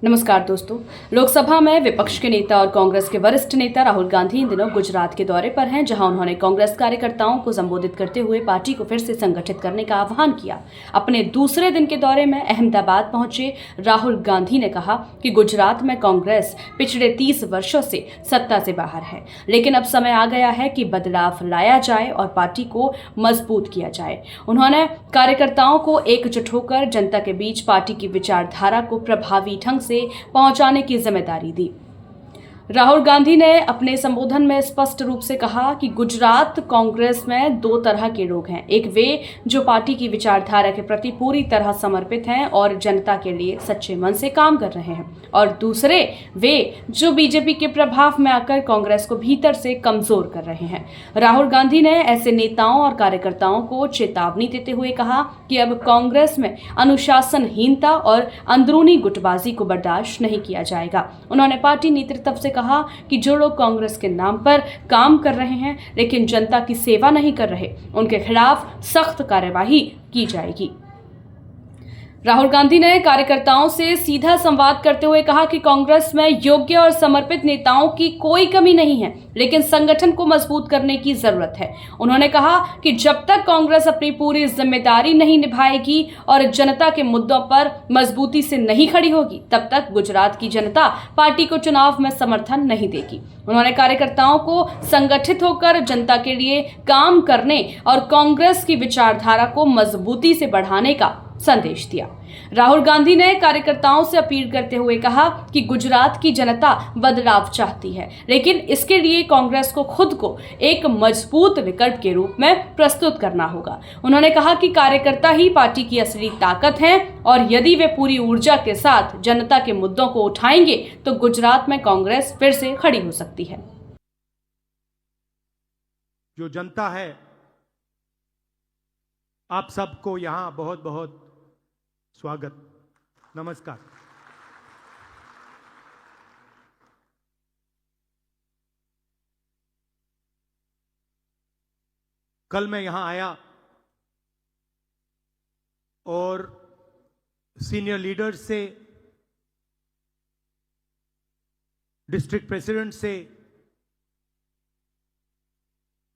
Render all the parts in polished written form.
नमस्कार दोस्तों। लोकसभा में विपक्ष के नेता और कांग्रेस के वरिष्ठ नेता राहुल गांधी इन दिनों गुजरात के दौरे पर हैं, जहां उन्होंने कांग्रेस कार्यकर्ताओं को संबोधित करते हुए पार्टी को फिर से संगठित करने का आह्वान किया। अपने दूसरे दिन के दौरे में अहमदाबाद पहुंचे राहुल गांधी ने कहा कि गुजरात में कांग्रेस पिछले 30 वर्षों से सत्ता से बाहर है, लेकिन अब समय आ गया है कि बदलाव लाया जाए और पार्टी को मजबूत किया जाए। उन्होंने कार्यकर्ताओं को एकजुट होकर जनता के बीच पार्टी की विचारधारा को प्रभावी ढंग से पहुंचाने की जिम्मेदारी दी। राहुल गांधी ने अपने संबोधन में स्पष्ट रूप से कहा कि गुजरात कांग्रेस में दो तरह के लोग हैं। एक वे जो पार्टी की विचारधारा के प्रति पूरी तरह समर्पित हैं और जनता के लिए सच्चे मन से काम कर रहे हैं, और दूसरे वे जो बीजेपी के प्रभाव में आकर कांग्रेस को भीतर से कमजोर कर रहे हैं। राहुल गांधी ने ऐसे नेताओं और कार्यकर्ताओं को चेतावनी देते हुए कहा कि अब कांग्रेस में अनुशासनहीनता और अंदरूनी गुटबाजी को बर्दाश्त नहीं किया जाएगा। उन्होंने पार्टी नेतृत्व से कहा कि जो लोग कांग्रेस के नाम पर काम कर रहे हैं लेकिन जनता की सेवा नहीं कर रहे, उनके खिलाफ सख्त कार्यवाही की जाएगी। राहुल गांधी ने कार्यकर्ताओं से सीधा संवाद करते हुए कहा कि कांग्रेस में योग्य और समर्पित नेताओं की कोई कमी नहीं है, लेकिन संगठन को मजबूत करने की जरूरत है। उन्होंने कहा कि जब तक कांग्रेस अपनी पूरी जिम्मेदारी नहीं निभाएगी और जनता के मुद्दों पर मजबूती से नहीं खड़ी होगी, तब तक गुजरात की जनता पार्टी को चुनाव में समर्थन नहीं देगी। उन्होंने कार्यकर्ताओं को संगठित होकर जनता के लिए काम करने और कांग्रेस की विचारधारा को मजबूती से बढ़ाने का संदेश दिया। राहुल गांधी ने कार्यकर्ताओं से अपील करते हुए कहा कि गुजरात की जनता बदलाव चाहती है, लेकिन इसके लिए कांग्रेस को खुद को एक मजबूत विकल्प के रूप में प्रस्तुत करना होगा। उन्होंने कहा कि कार्यकर्ता ही पार्टी की असली ताकत हैं और यदि वे पूरी ऊर्जा के साथ जनता के मुद्दों को उठाएंगे तो गुजरात में कांग्रेस फिर से खड़ी हो सकती है। जो जनता है, आप सबको यहां बहुत बहुत स्वागत, नमस्कार। कल मैं यहां आया और सीनियर लीडर से, डिस्ट्रिक्ट प्रेसिडेंट से,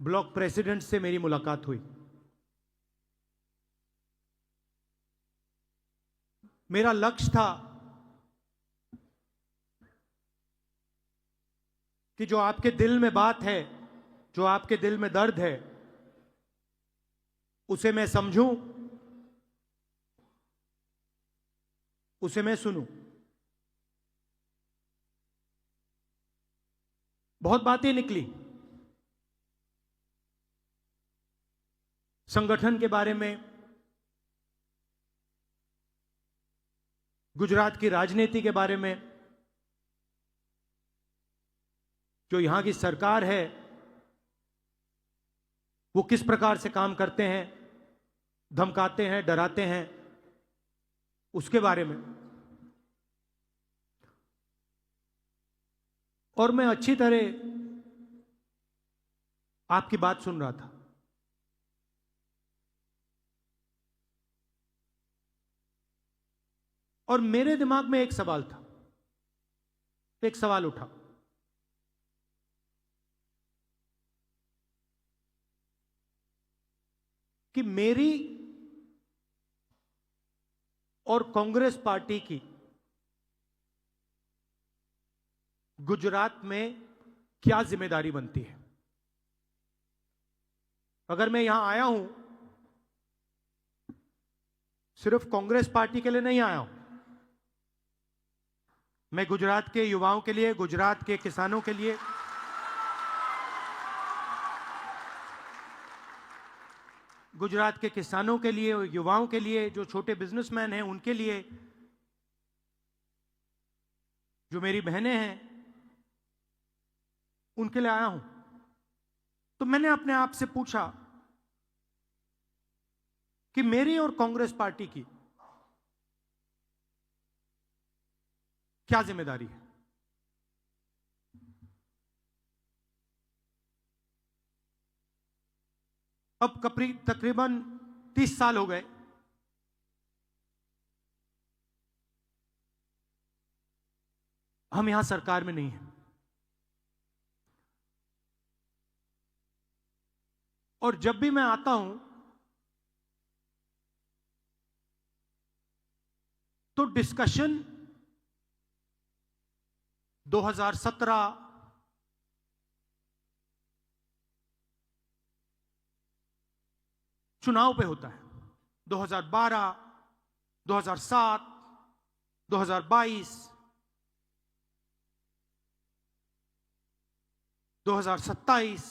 ब्लॉक प्रेसिडेंट से मेरी मुलाकात हुई। मेरा लक्ष्य था कि जो आपके दिल में बात है, जो आपके दिल में दर्द है, उसे मैं समझूं, उसे मैं सुनूं। बहुत बातें निकली संगठन के बारे में, गुजरात की राजनीति के बारे में, जो यहां की सरकार है वो किस प्रकार से काम करते हैं, धमकाते हैं, डराते हैं, उसके बारे में। और मैं अच्छी तरह आपकी बात सुन रहा था। और मेरे दिमाग में एक सवाल था, एक सवाल उठा कि मेरी और कांग्रेस पार्टी की गुजरात में क्या जिम्मेदारी बनती है। अगर मैं यहां आया हूं, सिर्फ कांग्रेस पार्टी के लिए नहीं आया हूं, मैं गुजरात के युवाओं के लिए, गुजरात के किसानों के लिए, गुजरात के किसानों के लिए, युवाओं के लिए, जो छोटे बिजनेसमैन हैं उनके लिए, जो मेरी बहनें हैं उनके लिए आया हूं। तो मैंने अपने आप से पूछा कि मेरी और कांग्रेस पार्टी की क्या जिम्मेदारी है। अब तकरीबन 30 साल हो गए हम यहां सरकार में नहीं हैं। और जब भी मैं आता हूं तो डिस्कशन 2017 चुनाव पे होता है, 2012, 2007, 2022, 2027,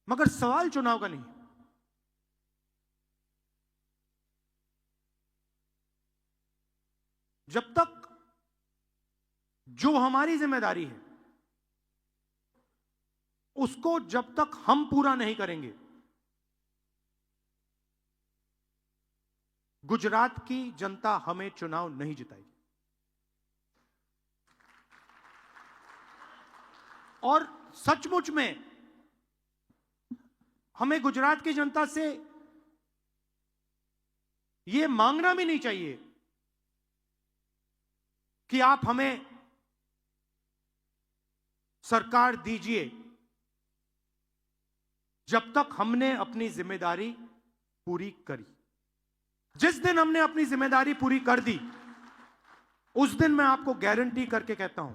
मगर सवाल चुनाव का नहीं। जब तक जो हमारी जिम्मेदारी है उसको जब तक हम पूरा नहीं करेंगे, गुजरात की जनता हमें चुनाव नहीं जिताएगी। और सचमुच में हमें गुजरात की जनता से यह मांगना भी नहीं चाहिए कि आप हमें सरकार दीजिए, जब तक हमने अपनी जिम्मेदारी पूरी करी। जिस दिन हमने अपनी जिम्मेदारी पूरी कर दी, उस दिन मैं आपको गारंटी करके कहता हूं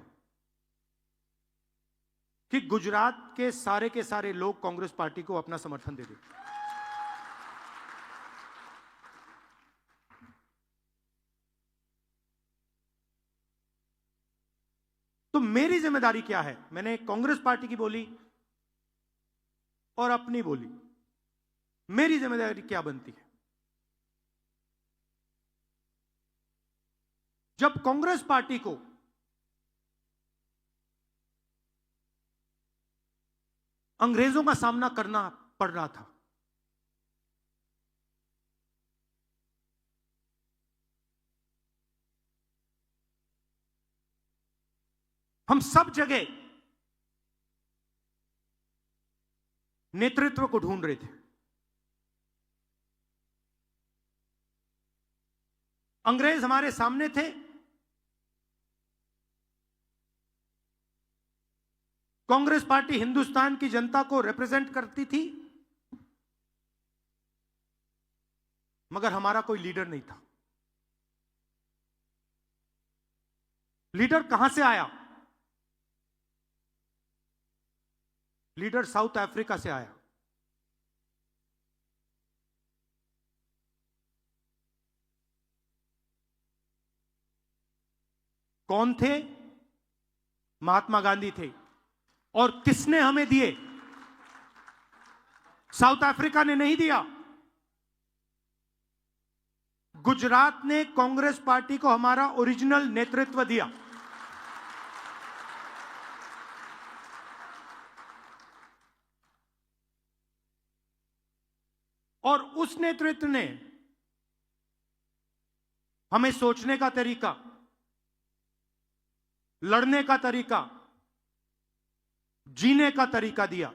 कि गुजरात के सारे लोग कांग्रेस पार्टी को अपना समर्थन दे देंगे। तो मेरी जिम्मेदारी क्या है? मैंने कांग्रेस पार्टी की बोली और अपनी बोली। मेरी जिम्मेदारी क्या बनती है? जब कांग्रेस पार्टी को अंग्रेजों का सामना करना पड़ रहा था, हम सब जगह नेतृत्व को ढूंढ रहे थे। अंग्रेज हमारे सामने थे, कांग्रेस पार्टी हिंदुस्तान की जनता को रिप्रेजेंट करती थी, मगर हमारा कोई लीडर नहीं था। लीडर कहां से आया? लीडर साउथ अफ्रीका से आया। कौन थे? महात्मा गांधी थे। और किसने हमें दिए? साउथ अफ्रीका ने नहीं दिया, गुजरात ने कांग्रेस पार्टी को हमारा ओरिजिनल नेतृत्व दिया। और उस नेतृत्व ने हमें सोचने का तरीका, लड़ने का तरीका, जीने का तरीका दिया।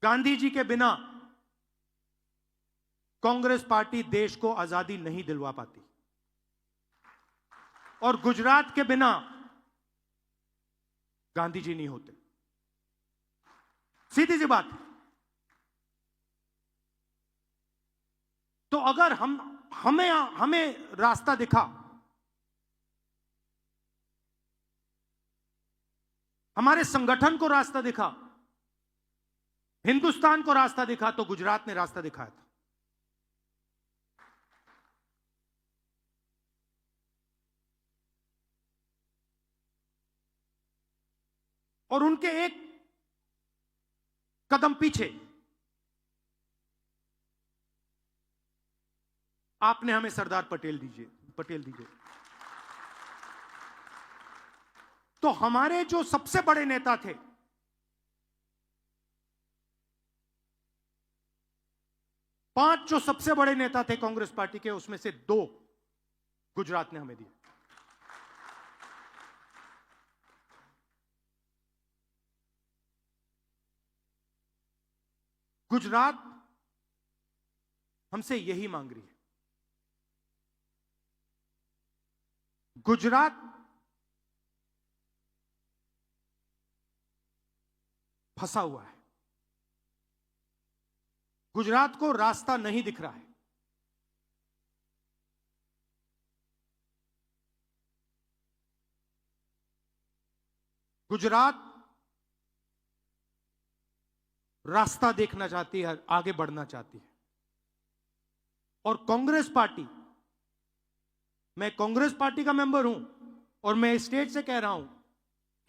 गांधी जी के बिना कांग्रेस पार्टी देश को आजादी नहीं दिलवा पाती, और गुजरात के बिना गांधी जी नहीं होते। सीधी सी बात। तो अगर हमें रास्ता दिखा, हमारे संगठन को रास्ता दिखा, हिंदुस्तान को रास्ता दिखा, तो गुजरात ने रास्ता दिखाया था। और उनके एक कदम पीछे आपने हमें सरदार पटेल दीजिए। तो हमारे जो सबसे बड़े नेता थे, पांच जो सबसे बड़े नेता थे कांग्रेस पार्टी के, उसमें से 2 गुजरात ने हमें दिए। गुजरात हमसे यही मांग रही है। गुजरात फंसा हुआ है। गुजरात को रास्ता नहीं दिख रहा है। गुजरात रास्ता देखना चाहती है, आगे बढ़ना चाहती है। और कांग्रेस पार्टी, मैं कांग्रेस पार्टी का मेंबर हूं और मैं स्टेट से कह रहा हूं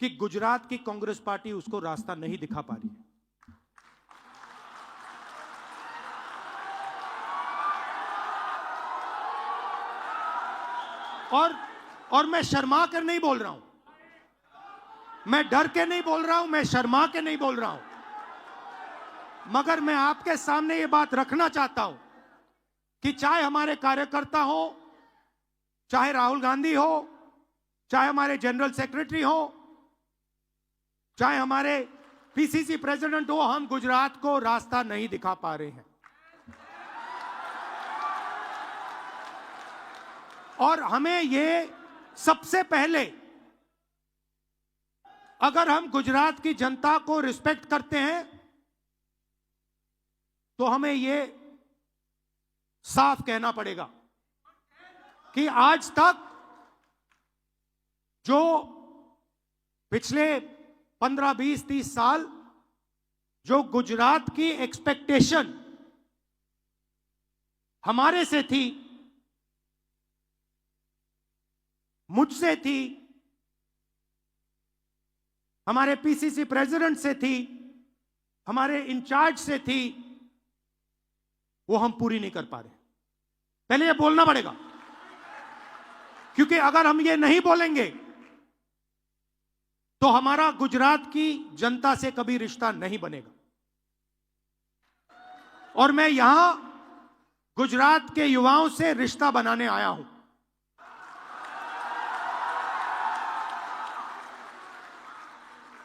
कि गुजरात की कांग्रेस पार्टी उसको रास्ता नहीं दिखा पा रही है। और मैं शर्मा कर नहीं बोल रहा हूं, मैं डर के नहीं बोल रहा हूं, मैं शर्मा के नहीं बोल रहा हूं, मगर मैं आपके सामने ये बात रखना चाहता हूं कि चाहे हमारे कार्यकर्ता हो, चाहे राहुल गांधी हो, चाहे हमारे जनरल सेक्रेटरी हो, चाहे हमारे पीसीसी प्रेसिडेंट हो, हम गुजरात को रास्ता नहीं दिखा पा रहे हैं। और हमें ये सबसे पहले, अगर हम गुजरात की जनता को रिस्पेक्ट करते हैं तो हमें ये साफ कहना पड़ेगा कि आज तक जो पिछले 15, 20, 30 साल जो गुजरात की एक्सपेक्टेशन हमारे से थी, मुझसे थी, हमारे पीसीसी प्रेसिडेंट से थी, हमारे इंचार्ज से थी, वो हम पूरी नहीं कर पा रहे। पहले ये बोलना पड़ेगा, क्योंकि अगर हम ये नहीं बोलेंगे तो हमारा गुजरात की जनता से कभी रिश्ता नहीं बनेगा। और मैं यहां गुजरात के युवाओं से रिश्ता बनाने आया हूं।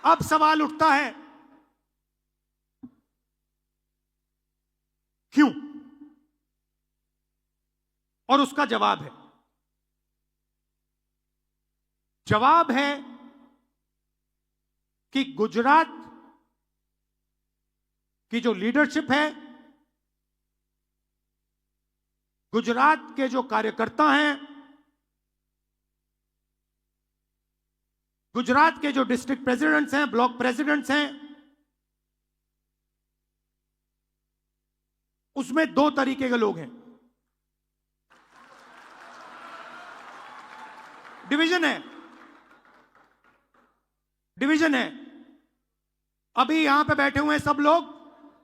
अब सवाल उठता है, क्यों? और उसका जवाब है, जवाब है कि गुजरात की जो लीडरशिप है, गुजरात के जो कार्यकर्ता हैं, गुजरात के जो डिस्ट्रिक्ट प्रेसिडेंट्स हैं, ब्लॉक प्रेसिडेंट्स हैं, उसमें दो तरीके के लोग हैं। डिवीजन है, डिवीजन है। अभी यहां पे बैठे हुए हैं सब लोग,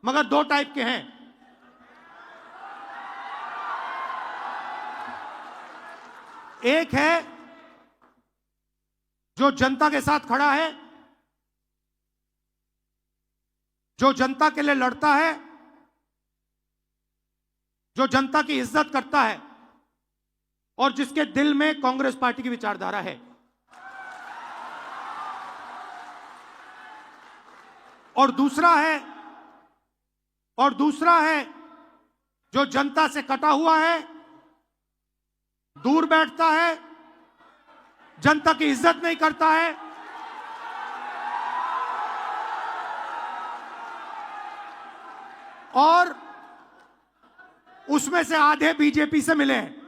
मगर दो टाइप के हैं। एक है जो जनता के साथ खड़ा है, जो जनता के लिए लड़ता है, जो जनता की इज्जत करता है और जिसके दिल में कांग्रेस पार्टी की विचारधारा है। और दूसरा है जो जनता से कटा हुआ है, दूर बैठता है, जनता की इज्जत नहीं करता है, और उसमें से आधे बीजेपी से मिले हैं।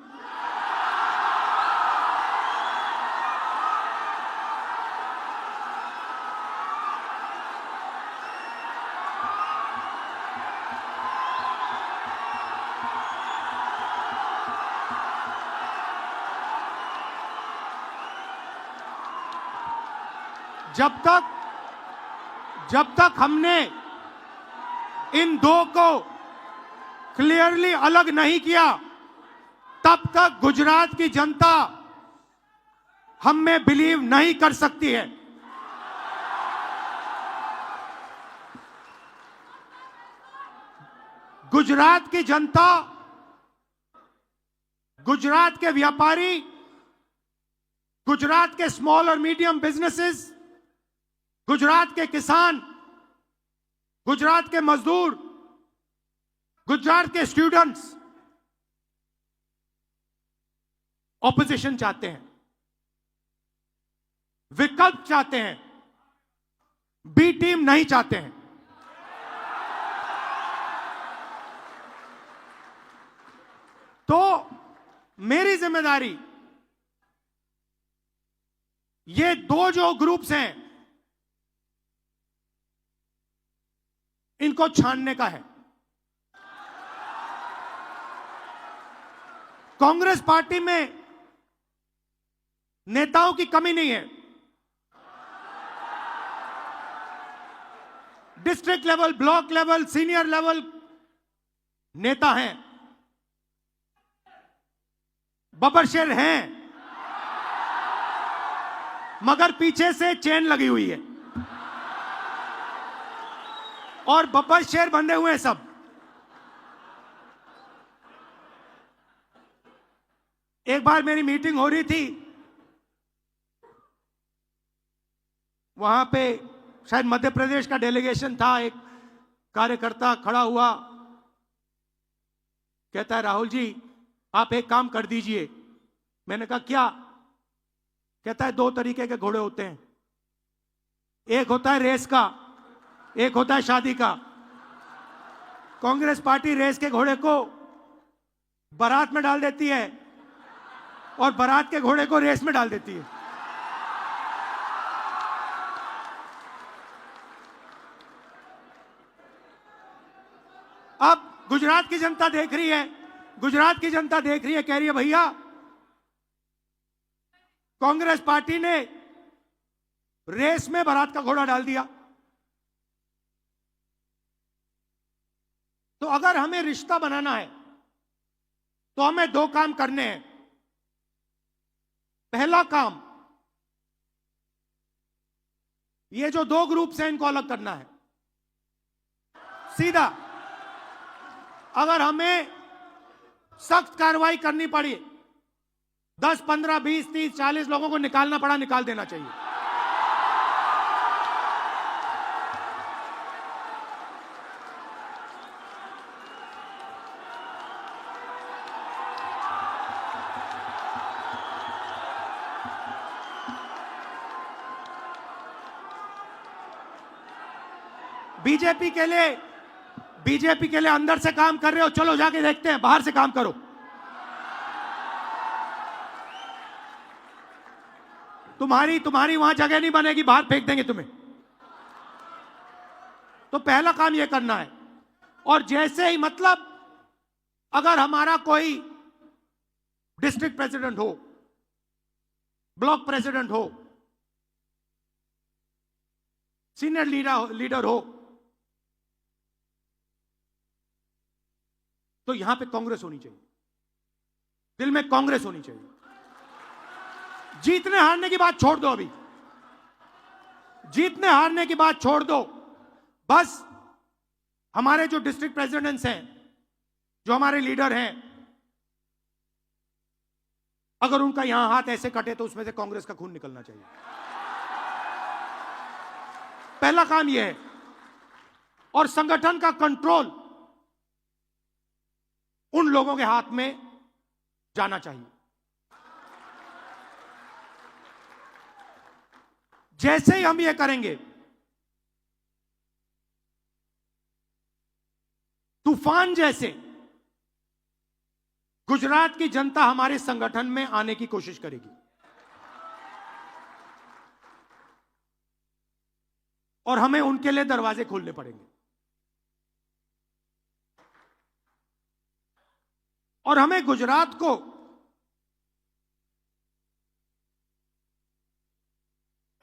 जब तक हमने इन दो को क्लियरली अलग नहीं किया, तब तक गुजरात की जनता हम में बिलीव नहीं कर सकती है। गुजरात की जनता, गुजरात के व्यापारी, गुजरात के स्मॉल और मीडियम बिजनेसेस, गुजरात के किसान, गुजरात के मजदूर, गुजरात के स्टूडेंट्स ऑपोजिशन चाहते हैं, विकल्प चाहते हैं, बी टीम नहीं चाहते हैं। तो मेरी जिम्मेदारी ये दो जो ग्रुप्स हैं इनको छानने का है। कांग्रेस पार्टी में नेताओं की कमी नहीं है। District level, block level, senior level नेता हैं, बबरशेर हैं, मगर पीछे से चेन लगी हुई है और बबरशेर बंधे हुए हैं सब। एक बार मेरी मीटिंग हो रही थी, वहां पे शायद मध्य प्रदेश का डेलीगेशन था। एक कार्यकर्ता खड़ा हुआ, कहता है राहुल जी आप एक काम कर दीजिए। मैंने कहा क्या? कहता है दो तरीके के घोड़े होते हैं, एक होता है रेस का, एक होता है शादी का। कांग्रेस पार्टी रेस के घोड़े को बारात में डाल देती है और बारात के घोड़े को रेस में डाल देती है। अब गुजरात की जनता देख रही है, गुजरात की जनता देख रही है, कह रही है भैया कांग्रेस पार्टी ने रेस में बारात का घोड़ा डाल दिया। तो अगर हमें रिश्ता बनाना है तो हमें दो काम करने हैं। पहला काम, ये जो दो ग्रुप्स हैं इनको अलग करना है सीधा। अगर हमें सख्त कार्रवाई करनी पड़ी, 10, 15, 20, 30, 40 लोगों को निकालना पड़ा, निकाल देना चाहिए। बीजेपी के लिए अंदर से काम कर रहे हो, चलो जाके देखते हैं, बाहर से काम करो। तुम्हारी वहां जगह नहीं बनेगी, बाहर फेंक देंगे तुम्हें। तो पहला काम यह करना है। और जैसे ही, मतलब अगर हमारा कोई डिस्ट्रिक्ट प्रेसिडेंट हो, ब्लॉक प्रेसिडेंट हो, सीनियर लीडर हो, तो यहां पे कांग्रेस होनी चाहिए, दिल में कांग्रेस होनी चाहिए। जीतने हारने की बात छोड़ दो, अभी जीतने हारने की बात छोड़ दो। बस हमारे जो डिस्ट्रिक्ट प्रेसिडेंट्स हैं, जो हमारे लीडर हैं, अगर उनका यहां हाथ ऐसे कटे तो उसमें से कांग्रेस का खून निकलना चाहिए। पहला काम यह है। और संगठन का कंट्रोल उन लोगों के हाथ में जाना चाहिए। जैसे ही हम ये करेंगे, तूफान जैसे गुजरात की जनता हमारे संगठन में आने की कोशिश करेगी। और हमें उनके लिए दरवाजे खोलने पड़ेंगे। और हमें गुजरात को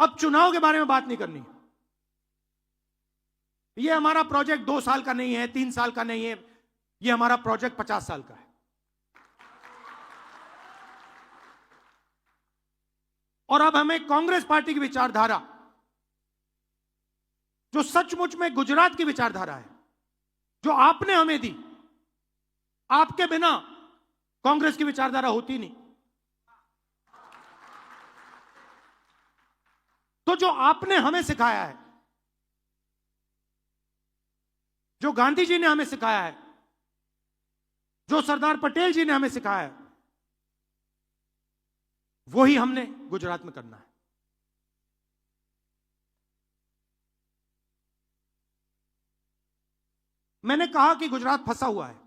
अब चुनाव के बारे में बात नहीं करनी। यह हमारा प्रोजेक्ट 2 साल का नहीं है, 3 साल का नहीं है, यह हमारा प्रोजेक्ट 50 साल का है। और अब हमें कांग्रेस पार्टी की विचारधारा, जो सचमुच में गुजरात की विचारधारा है, जो आपने हमें दी, आपके बिना कांग्रेस की विचारधारा होती नहीं। तो जो आपने हमें सिखाया है, जो गांधी जी ने हमें सिखाया है, जो सरदार पटेल जी ने हमें सिखाया है, वही हमने गुजरात में करना है। मैंने कहा कि गुजरात फंसा हुआ है।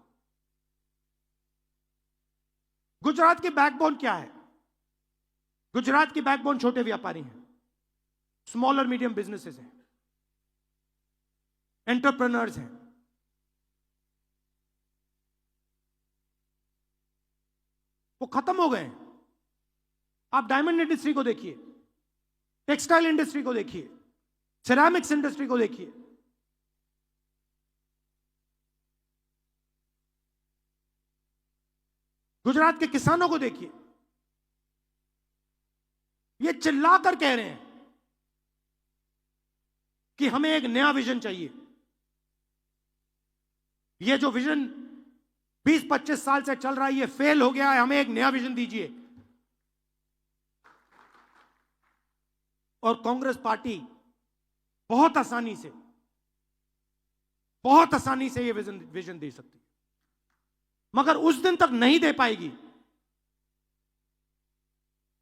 गुजरात की बैकबोन क्या है? गुजरात की बैकबोन छोटे व्यापारी हैं, स्मॉल और मीडियम बिजनेसेस हैं, एंटरप्रेन्योर्स हैं। वो खत्म हो गए हैं। आप डायमंड इंडस्ट्री को देखिए, टेक्सटाइल इंडस्ट्री को देखिए, सिरेमिक्स इंडस्ट्री को देखिए। गुजरात के किसानों को देखिए, ये चिल्लाकर कह रहे हैं कि हमें एक नया विजन चाहिए। ये जो विजन 20-25 साल से चल रहा है, ये फेल हो गया है, हमें एक नया विजन दीजिए। और कांग्रेस पार्टी बहुत आसानी से ये विजन दे सकती है, मगर उस दिन तक नहीं दे पाएगी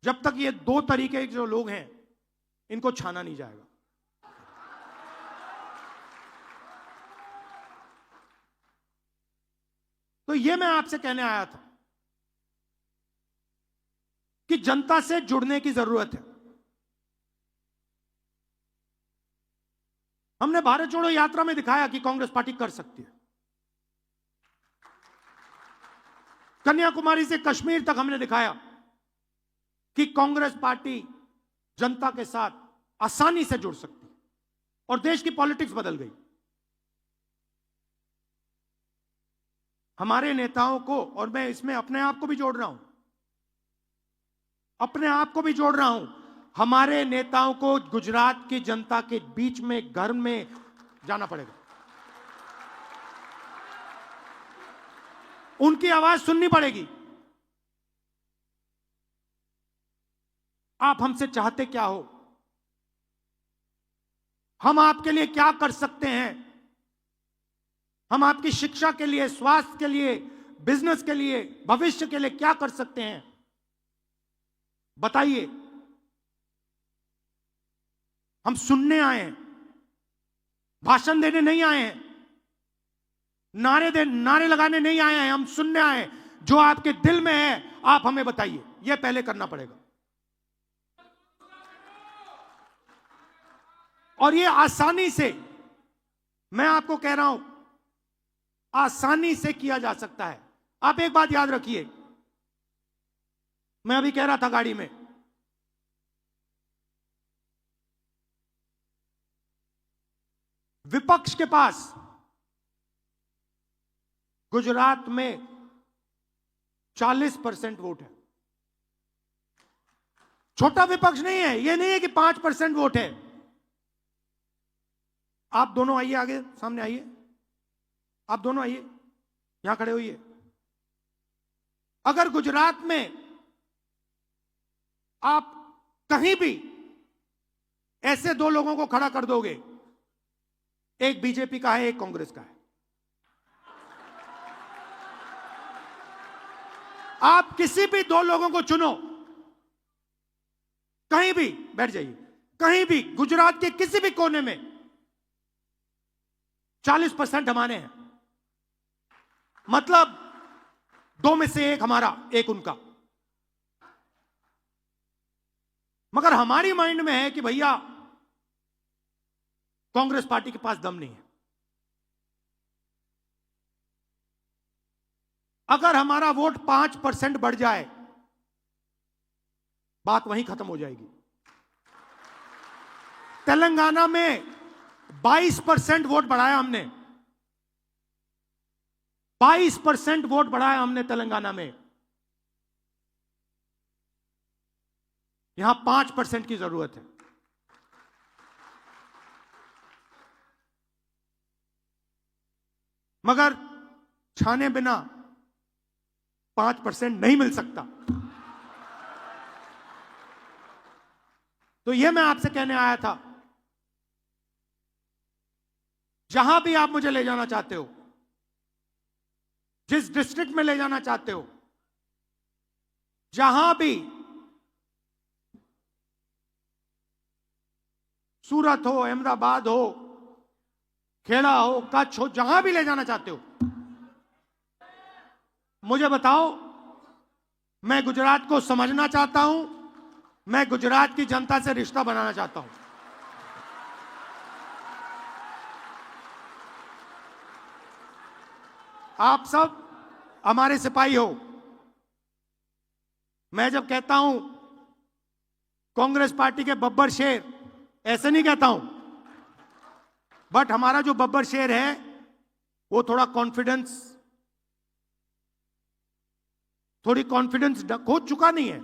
जब तक ये दो तरीके के जो लोग हैं इनको छाना नहीं जाएगा। तो ये मैं आपसे कहने आया था कि जनता से जुड़ने की जरूरत है। हमने भारत जोड़ो यात्रा में दिखाया कि कांग्रेस पार्टी कर सकती है। कन्याकुमारी से कश्मीर तक हमने दिखाया कि कांग्रेस पार्टी जनता के साथ आसानी से जुड़ सकती है, और देश की पॉलिटिक्स बदल गई। हमारे नेताओं को, और मैं इसमें अपने आप को भी जोड़ रहा हूं, हमारे नेताओं को गुजरात की जनता के बीच में, घर में जाना पड़ेगा। उनकी आवाज सुननी पड़ेगी। आप हमसे चाहते क्या हो, हम आपके लिए क्या कर सकते हैं, हम आपकी शिक्षा के लिए, स्वास्थ्य के लिए, बिजनेस के लिए, भविष्य के लिए क्या कर सकते हैं, बताइए। हम सुनने आए हैं, भाषण देने नहीं आए हैं, नारे लगाने नहीं आए हैं। हम सुनने आए हैं। जो आपके दिल में है आप हमें बताइए, यह पहले करना पड़ेगा। और ये आसानी से, मैं आपको कह रहा हूं, आसानी से किया जा सकता है। आप एक बात याद रखिए, मैं अभी कह रहा था गाड़ी में, विपक्ष के पास गुजरात में 40% वोट है। छोटा विपक्ष नहीं है, यह नहीं है कि 5% वोट है। आप दोनों आइए, आगे सामने आइए, आप दोनों आइए, यहां खड़े होइए। अगर गुजरात में आप कहीं भी ऐसे दो लोगों को खड़ा कर दोगे, एक बीजेपी का है, एक कांग्रेस का है, आप किसी भी दो लोगों को चुनो, कहीं भी बैठ जाइए, कहीं भी गुजरात के किसी भी कोने में 40% हमारे हैं। मतलब दो में से एक हमारा, एक उनका। मगर हमारी माइंड में है कि भैया कांग्रेस पार्टी के पास दम नहीं है। अगर हमारा वोट 5% बढ़ जाए, बात वहीं खत्म हो जाएगी। तेलंगाना में 22% वोट बढ़ाया हमने, 22% वोट बढ़ाया हमने तेलंगाना में। यहां 5% की जरूरत है। मगर छाने बिना 5% नहीं मिल सकता। तो यह मैं आपसे कहने आया था, जहां भी आप मुझे ले जाना चाहते हो, जिस डिस्ट्रिक्ट में ले जाना चाहते हो, जहां भी, सूरत हो, अहमदाबाद हो, खेड़ा हो, कच्छ हो, जहां भी ले जाना चाहते हो, मुझे बताओ। मैं गुजरात को समझना चाहता हूं, मैं गुजरात की जनता से रिश्ता बनाना चाहता हूं। आप सब हमारे सिपाही हो। मैं जब कहता हूं कांग्रेस पार्टी के बब्बर शेर, ऐसे नहीं कहता हूं, बट हमारा जो बब्बर शेर है वो थोड़ी कॉन्फिडेंस खो चुका नहीं है।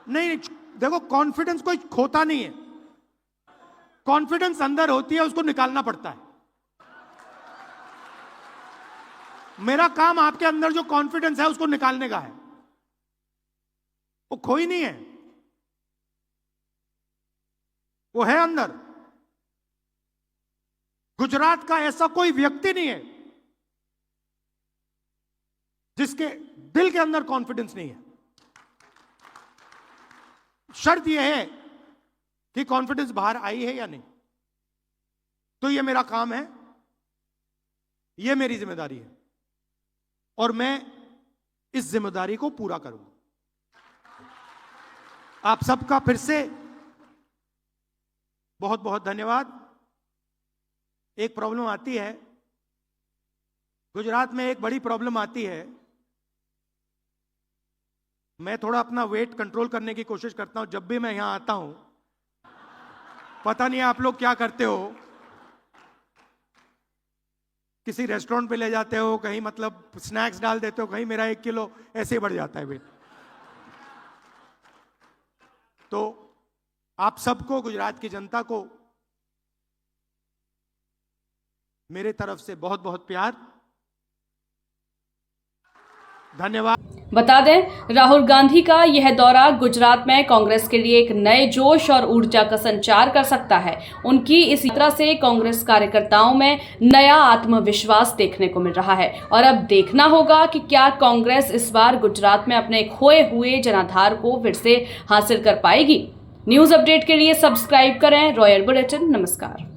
नहीं, देखो, कॉन्फिडेंस कोई खोता नहीं है। कॉन्फिडेंस अंदर होती है, उसको निकालना पड़ता है। मेरा काम आपके अंदर जो कॉन्फिडेंस है उसको निकालने का है। वो खोई नहीं है, वो है अंदर। गुजरात का ऐसा कोई व्यक्ति नहीं है जिसके दिल के अंदर कॉन्फिडेंस नहीं है। शर्त यह है कि कॉन्फिडेंस बाहर आई है या नहीं। तो यह मेरा काम है, यह मेरी जिम्मेदारी है और मैं इस जिम्मेदारी को पूरा करूंगा। आप सबका फिर से बहुत बहुत धन्यवाद। एक प्रॉब्लम आती है गुजरात में, एक बड़ी प्रॉब्लम आती है। मैं थोड़ा अपना वेट कंट्रोल करने की कोशिश करता हूं जब भी मैं यहां आता हूं। पता नहीं आप लोग क्या करते हो, किसी रेस्टोरेंट पे ले जाते हो, कहीं मतलब स्नैक्स डाल देते हो, कहीं मेरा 1 किलो ऐसे ही बढ़ जाता है वेट। तो आप सबको, गुजरात की जनता को मेरे तरफ से बहुत बहुत प्यार, धन्यवाद। बता दें, राहुल गांधी का यह दौरा गुजरात में कांग्रेस के लिए एक नए जोश और ऊर्जा का संचार कर सकता है। उनकी इस यात्रा से कांग्रेस कार्यकर्ताओं में नया आत्मविश्वास देखने को मिल रहा है और अब देखना होगा कि क्या कांग्रेस इस बार गुजरात में अपने खोए हुए जनाधार को फिर से हासिल कर पाएगी। न्यूज अपडेट के लिए सब्सक्राइब करें रॉयल बुलेटिन। नमस्कार।